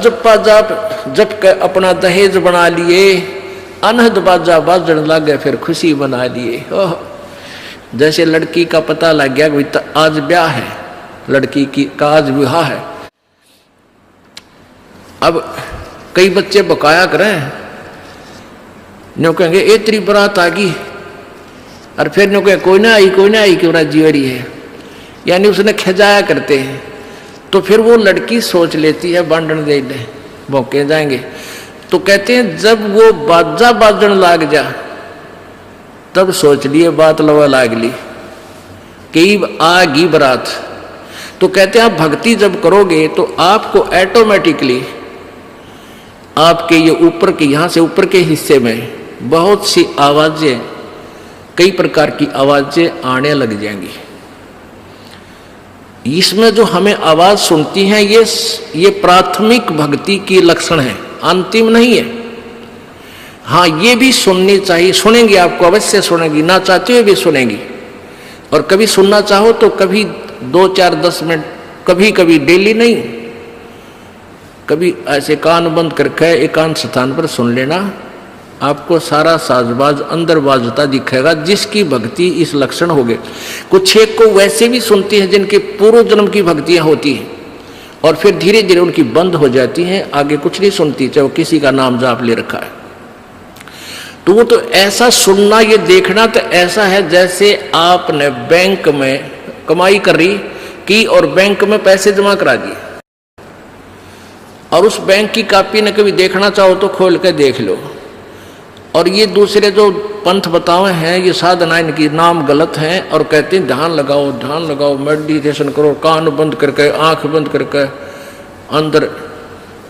जप्पा जाप जप के अपना दहेज बना लिए, अनहद बाजा बाजन लग गए, फिर खुशी बना लिए। ओह, जैसे लड़की का पता लग गया कि आज ब्याह है, लड़की की का आज विवाह है। अब कई बच्चे बकाया करें, न्यों कहेंगे ए तेरी बारात आ गई, और फिर न्यों कहे कोई ना आई क्यों ना जीवरी है, यानी उसने खजाया करते हैं। तो फिर वो लड़की सोच लेती है बांधन दे दे मौके जाएंगे। तो कहते हैं जब वो बाजा बाजन लाग जा तब सोच लिए बात लवा लाग ली कि आगी बरात। तो कहते हैं आप भक्ति जब करोगे तो आपको ऑटोमेटिकली आपके ये ऊपर के यहाँ से ऊपर के हिस्से में बहुत सी आवाजें, कई प्रकार की आवाजें आने लग जाएंगी। इसमें जो हमें आवाज सुनती हैं ये प्राथमिक भक्ति की लक्षण है, अंतिम नहीं है। हाँ, ये भी सुननी चाहिए, सुनेंगी, आपको अवश्य सुनेंगी, ना चाहते हुए भी सुनेंगी। और कभी सुनना चाहो तो कभी 2, 4, 10 मिनट, कभी कभी डेली नहीं, कभी ऐसे कान बंद करके एकांत स्थान पर सुन लेना, आपको सारा साजबाज अंदर बाजता दिखेगा, जिसकी भक्ति इस लक्षण हो गए। कुछ एक को वैसे भी सुनती है जिनके पूर्व जन्म की भक्तियां होती हैं और फिर धीरे धीरे उनकी बंद हो जाती हैं, आगे कुछ नहीं सुनती, चाहे वो किसी का नाम जाप ले रखा है। तो वो तो ऐसा सुनना, ये देखना तो ऐसा है जैसे आपने बैंक में कमाई करी की और बैंक में पैसे जमा करा दिए, और उस बैंक की कॉपी ने कभी देखना चाहो तो खोल के देख लो। और ये दूसरे जो पंथ बताए हैं, ये साधना, इनकी नाम गलत हैं और कहते हैं ध्यान लगाओ, मेडिटेशन करो, कान बंद करके, आंख बंद करके, अंदर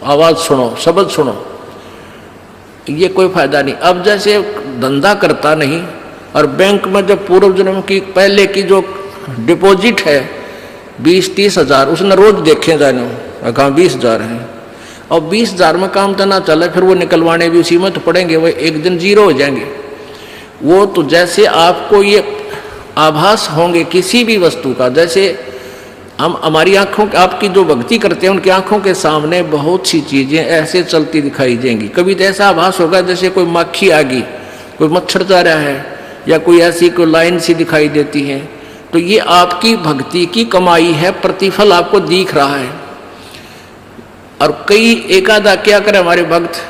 आवाज सुनो, शब्द सुनो, ये कोई फायदा नहीं। अब जैसे धंधा करता नहीं और बैंक में जब पूर्व जन्म की पहले की जो डिपॉजिट है 20-30 हजार, उसने रोज देखे जाने कहा 20,000 है, और 20,000 में काम तो ना चले, फिर वो निकलवाने भी उसी में तो पड़ेंगे, वो एक दिन जीरो हो जाएंगे। वो तो जैसे आपको ये आभास होंगे किसी भी वस्तु का, जैसे हम हमारी आंखों, आपकी जो भक्ति करते हैं उनकी आंखों के सामने बहुत सी चीजें ऐसे चलती दिखाई देंगी। कभी तो ऐसा आभास होगा जैसे कोई मक्खी आ गई, कोई मच्छर जा रहा है, या कोई ऐसी कोई लाइन सी दिखाई देती है। तो ये आपकी भक्ति की कमाई है, प्रतिफल आपको दिख रहा है। और कई एकादा क्या करे हमारे भक्त,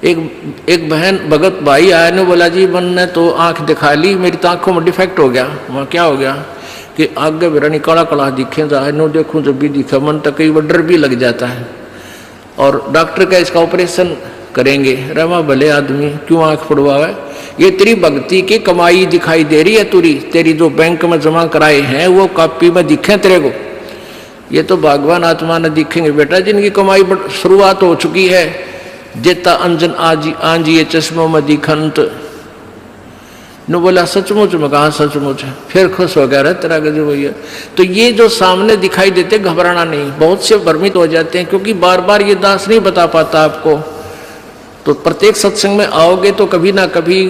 एक बहन भगत भाई आया ने बोला जी मैंने तो आंख दिखा ली, मेरी तो आंखों में डिफेक्ट हो गया। वहाँ क्या हो गया कि आगे मेरा निकाला कला दिखे जाए, नो देखूं जब भी दिखा, मन तो कई बार डर भी लग जाता है। और डॉक्टर का इसका ऑपरेशन करेंगे, रमा भले आदमी क्यों आंख फुड़वावे, ये तेरी भक्ति की कमाई दिखाई दे रही है, तेरी जो बैंक में जमा कराए हैं वो कॉपी में दिखे तेरे को। ये तो भगवान आत्मा ने दिखेंगे बेटा, जिनकी कमाई शुरुआत हो चुकी है। जेता अंजन आंजी ये चश्मों में दिखंत नो बोला सचमुच में, कहा सचमुच है, फिर खुश हो गया, तेरा गजब भैया। तो ये जो सामने दिखाई देते घबराना नहीं, बहुत से भ्रमित हो जाते हैं क्योंकि बार बार ये दास नहीं बता पाता आपको। तो प्रत्येक सत्संग में आओगे तो कभी ना कभी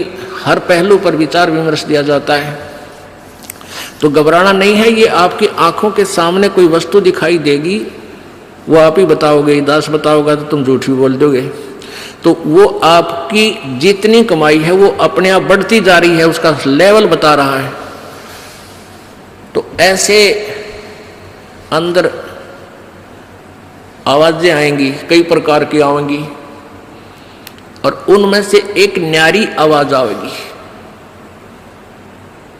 हर पहलू पर विचार विमर्श दिया जाता है। तो घबराना नहीं है, ये आपकी आंखों के सामने कोई वस्तु दिखाई देगी, वो आप ही बताओगे, दास बताओगा तो तुम झूठ भी बोल दोगे। तो वो आपकी जितनी कमाई है वो अपने आप बढ़ती जा रही है, उसका लेवल बता रहा है। तो ऐसे अंदर आवाजें आएंगी, कई प्रकार की आएंगी, और उनमें से एक न्यारी आवाज आएगी,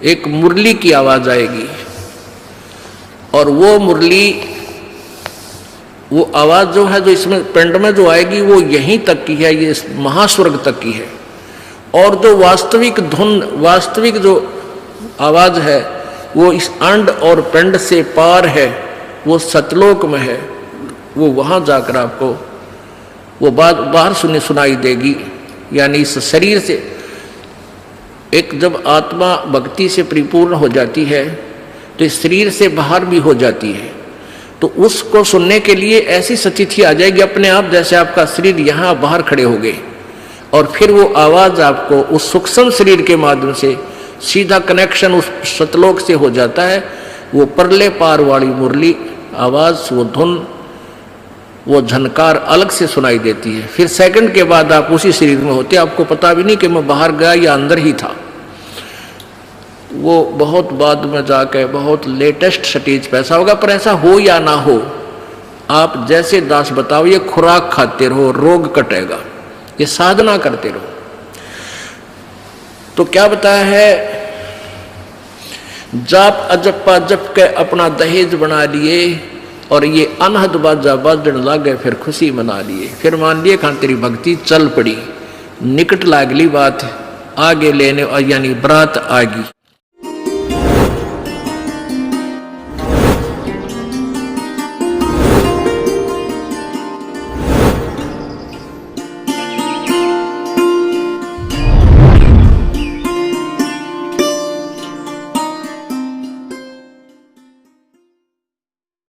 एक मुरली की आवाज आएगी। और वो मुरली, वो आवाज जो है, जो इसमें पिंड में जो आएगी वो यहीं तक की है, ये महास्वर्ग तक की है। और जो वास्तविक धुन, वास्तविक जो आवाज है वो इस अंड और पिंड से पार है, वो सतलोक में है। वो वहां जाकर आपको वो बात बाहर सुनाई देगी। यानी इस शरीर से एक जब आत्मा भक्ति से परिपूर्ण हो जाती है तो इस शरीर से बाहर भी हो जाती है। तो उसको सुनने के लिए ऐसी स्थिति आ जाएगी अपने आप, जैसे आपका शरीर यहाँ बाहर खड़े हो गए, और फिर वो आवाज आपको उस सूक्ष्म शरीर के माध्यम से सीधा कनेक्शन उस सतलोक से हो जाता है। वो परले पार वाली मुरली आवाज, वो धुन, वो झनकार अलग से सुनाई देती है। फिर सेकंड के बाद आप उसी शरीर में होते, आपको पता भी नहीं कि मैं बाहर गया या अंदर ही था। वो बहुत बाद में जाके बहुत लेटेस्ट स्टेज पे ऐसा होगा, पर ऐसा हो या ना हो, आप जैसे दास बताओ, ये खुराक खाते रहो, रोग कटेगा, ये साधना करते रहो। तो क्या बताया है, जाप अजप्पा जप के अपना दहेज बना लिए और ये अनहद बाजा बाजन लागे, फिर खुशी मना लिए। फिर मान लिए खान तेरी भक्ति चल पड़ी, निकट लागली बात आगे लेने, यानी बरात आगी।